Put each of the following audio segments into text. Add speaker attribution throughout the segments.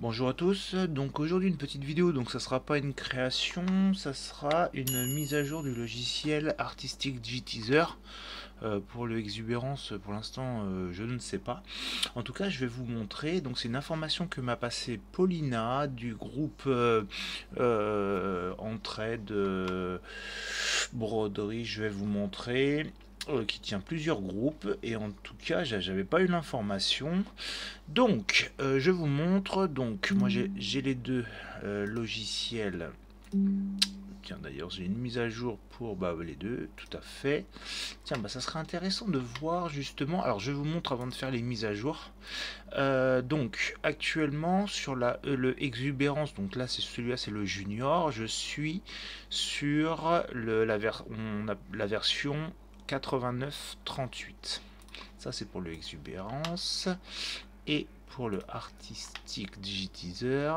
Speaker 1: Bonjour à tous, donc aujourd'hui une petite vidéo, donc ça sera pas une création, ça sera une mise à jour du logiciel Artistic GTeaser. Pour le Exubérance, pour l'instant je ne sais pas. En tout cas je vais vous montrer, donc c'est une information que m'a passée Paulina du groupe Entraide Broderie, je vais vous montrer. Qui tient plusieurs groupes et en tout cas j'avais pas eu l'information. Donc, je vous montre. Donc, moi j'ai les deux logiciels. Tiens, d'ailleurs, j'ai une mise à jour pour les deux, tout à fait. Tiens, ça serait intéressant de voir justement. Alors, je vous montre avant de faire les mises à jour. Donc, actuellement, sur le Exubérance, donc là, celui-là, c'est le Junior. Je suis sur la version 89.38. Ça, c'est pour le Exubérance. Et pour le Artistic GTeaser,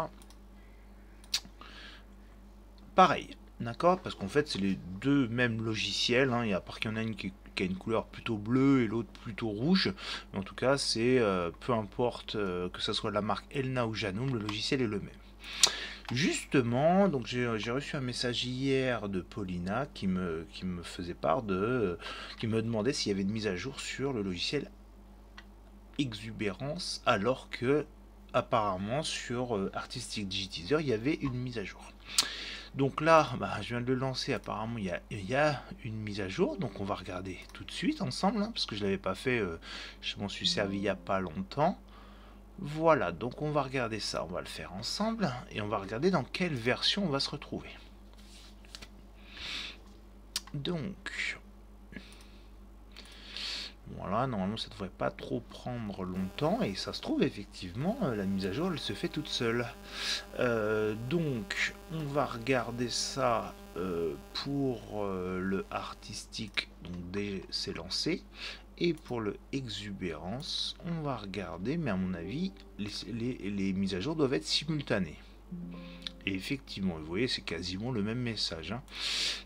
Speaker 1: pareil, d'accord, parce qu'en fait c'est les deux mêmes logiciels, hein, à part qu'il y en a une qui a une couleur plutôt bleue et l'autre plutôt rouge, mais en tout cas c'est peu importe que ce soit la marque Elna ou Janum, le logiciel est le même. Justement, donc j'ai reçu un message hier de Paulina qui me faisait part qui me demandait s'il y avait une mise à jour sur le logiciel Exubérance, alors que apparemment sur Artistic GTeaser il y avait une mise à jour. Donc là, je viens de le lancer, apparemment il y a une mise à jour, donc on va regarder tout de suite ensemble, hein, parce que je ne l'avais pas fait, je m'en suis servi il n'y a pas longtemps. Voilà, donc on va regarder ça, on va le faire ensemble, et on va regarder dans quelle version on va se retrouver. Donc, voilà, normalement ça devrait pas trop prendre longtemps, et ça se trouve effectivement, la mise à jour elle se fait toute seule. Donc on va regarder ça pour le artistique, donc c'est lancé. Et pour le exubérance, on va regarder, mais à mon avis, les mises à jour doivent être simultanées. Et effectivement, vous voyez, c'est quasiment le même message, hein.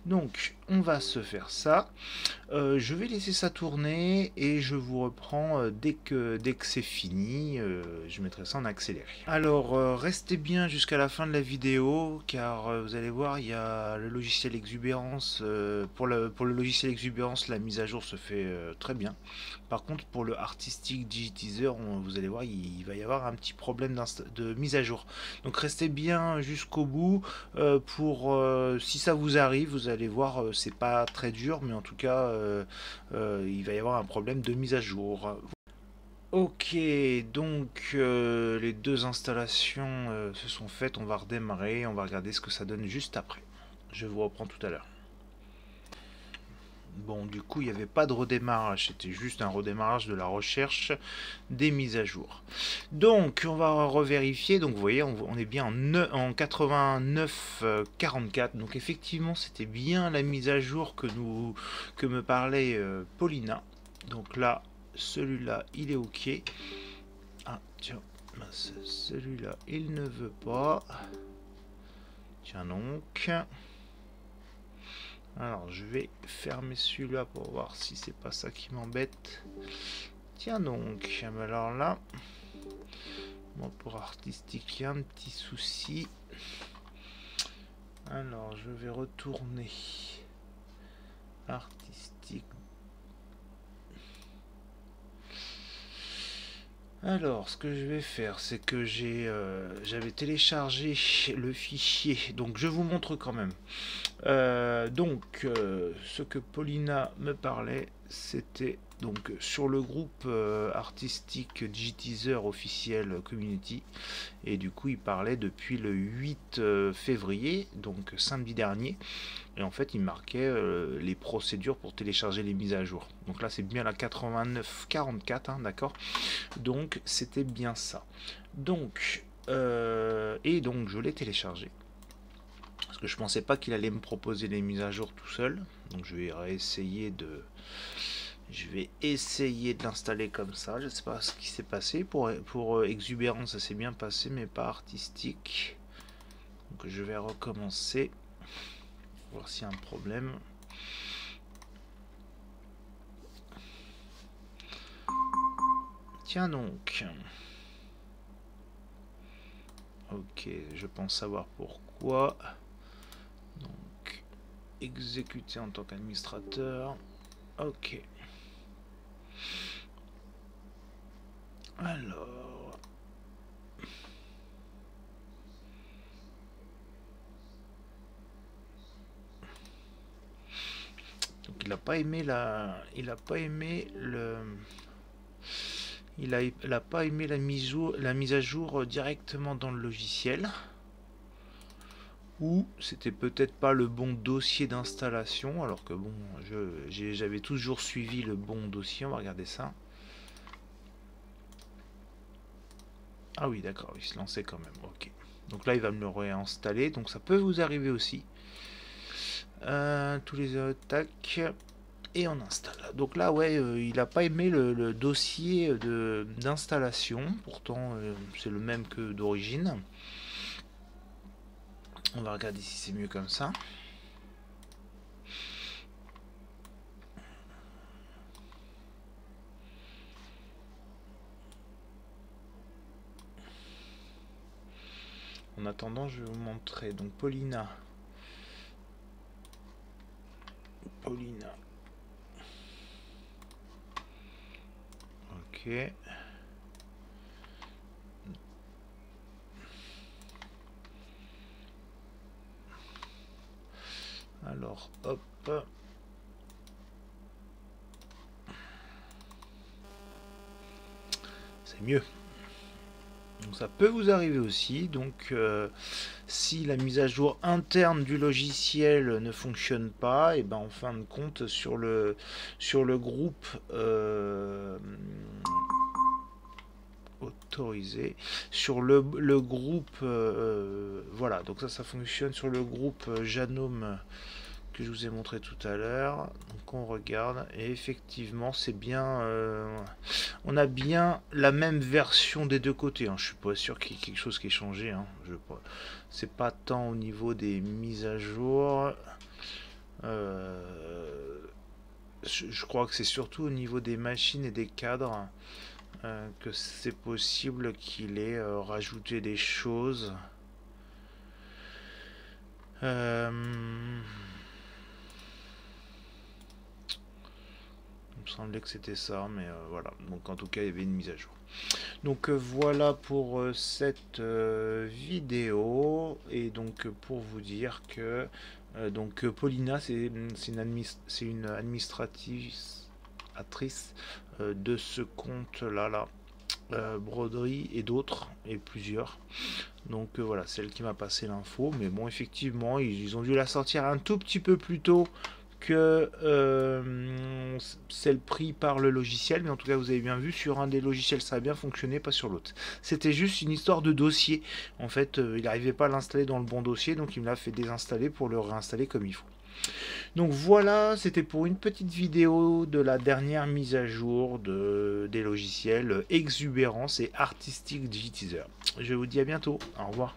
Speaker 1: Donc, on va se faire ça. Je vais laisser ça tourner et je vous reprends dès que c'est fini. Je mettrai ça en accéléré. Alors, restez bien jusqu'à la fin de la vidéo car vous allez voir, il y a le logiciel Exubérance. Pour le logiciel Exubérance, la mise à jour se fait très bien. Par contre, pour le Artistic GTeaser, vous allez voir, il va y avoir un petit problème de mise à jour. Donc, restez bien jusqu'au bout. Si ça vous arrive, vous allez voir, c'est pas très dur, mais en tout cas, il va y avoir un problème de mise à jour. Ok, donc les deux installations se sont faites, on va redémarrer, on va regarder ce que ça donne juste après. Je vous reprends tout à l'heure. Bon, du coup, il n'y avait pas de redémarrage, c'était juste un redémarrage de la recherche des mises à jour. Donc, on va revérifier. Donc, vous voyez, on est bien en 89.44. Donc, effectivement, c'était bien la mise à jour que me parlait Paulina. Donc là, celui-là, il est OK. Ah, tiens, celui-là, il ne veut pas. Tiens donc. Alors, je vais fermer celui-là pour voir si c'est pas ça qui m'embête. Tiens donc, alors là, moi pour artistique, il y a un petit souci. Alors, je vais retourner artistique. Alors, ce que je vais faire, c'est que j'avais téléchargé le fichier, donc je vous montre quand même. Ce que Paulina me parlait, c'était donc sur le groupe artistique GTeaser officiel community, et du coup il parlait depuis le 8 février, donc samedi dernier, et en fait il marquait les procédures pour télécharger les mises à jour. Donc là c'est bien la 89.44, hein, d'accord, donc c'était bien ça. Donc et donc je l'ai téléchargé parce que je pensais pas qu'il allait me proposer les mises à jour tout seul. Donc je vais essayer de l'installer comme ça. Je sais pas ce qui s'est passé pour Exubérance, ça s'est bien passé, mais pas artistique. Donc je vais recommencer, voir s'il y a un problème. Tiens donc. Ok, je pense savoir pourquoi. Donc, exécuter en tant qu'administrateur. Ok. Alors... Donc il n'a pas aimé la... Il n'a pas aimé le... Il a pas aimé la mise à jour directement dans le logiciel. Ou c'était peut-être pas le bon dossier d'installation, alors que bon, j'avais toujours suivi le bon dossier. On va regarder ça. Ah oui, d'accord, il se lançait quand même. Ok. Donc là, il va me le réinstaller. Donc ça peut vous arriver aussi. Tous les attaques. Et on installe. Donc là, ouais, il n'a pas aimé le dossier d'installation. Pourtant, c'est le même que d'origine. On va regarder si c'est mieux comme ça. En attendant, je vais vous montrer. Donc Paulina. Ok. Alors, hop. C'est mieux. Donc ça peut vous arriver aussi. Donc si la mise à jour interne du logiciel ne fonctionne pas, et ben en fin de compte sur le groupe autorisé, sur le groupe voilà, donc ça fonctionne sur le groupe Janome que je vous ai montré tout à l'heure. Donc on regarde et effectivement c'est bien, on a bien la même version des deux côtés, hein. Je suis pas sûr qu'il y ait quelque chose qui ait changé, hein. C'est pas tant au niveau des mises à jour, je crois que c'est surtout au niveau des machines et des cadres que c'est possible qu'il ait rajouté des choses. Il me semblait que c'était ça, mais voilà. Donc en tout cas, il y avait une mise à jour. Donc voilà pour cette vidéo. Et donc pour vous dire que donc Paulina, c'est une administratrice de ce compte-là, broderie et d'autres, et plusieurs. Donc voilà, celle qui m'a passé l'info. Mais bon, effectivement, ils ont dû la sortir un tout petit peu plus tôt que celle prise par le logiciel, mais en tout cas vous avez bien vu, sur un des logiciels ça a bien fonctionné, pas sur l'autre. C'était juste une histoire de dossier. En fait, il n'arrivait pas à l'installer dans le bon dossier, donc il me l'a fait désinstaller pour le réinstaller comme il faut. Donc voilà, c'était pour une petite vidéo de la dernière mise à jour des logiciels Exubérance et Artistic Digitizer. Je vous dis à bientôt, au revoir.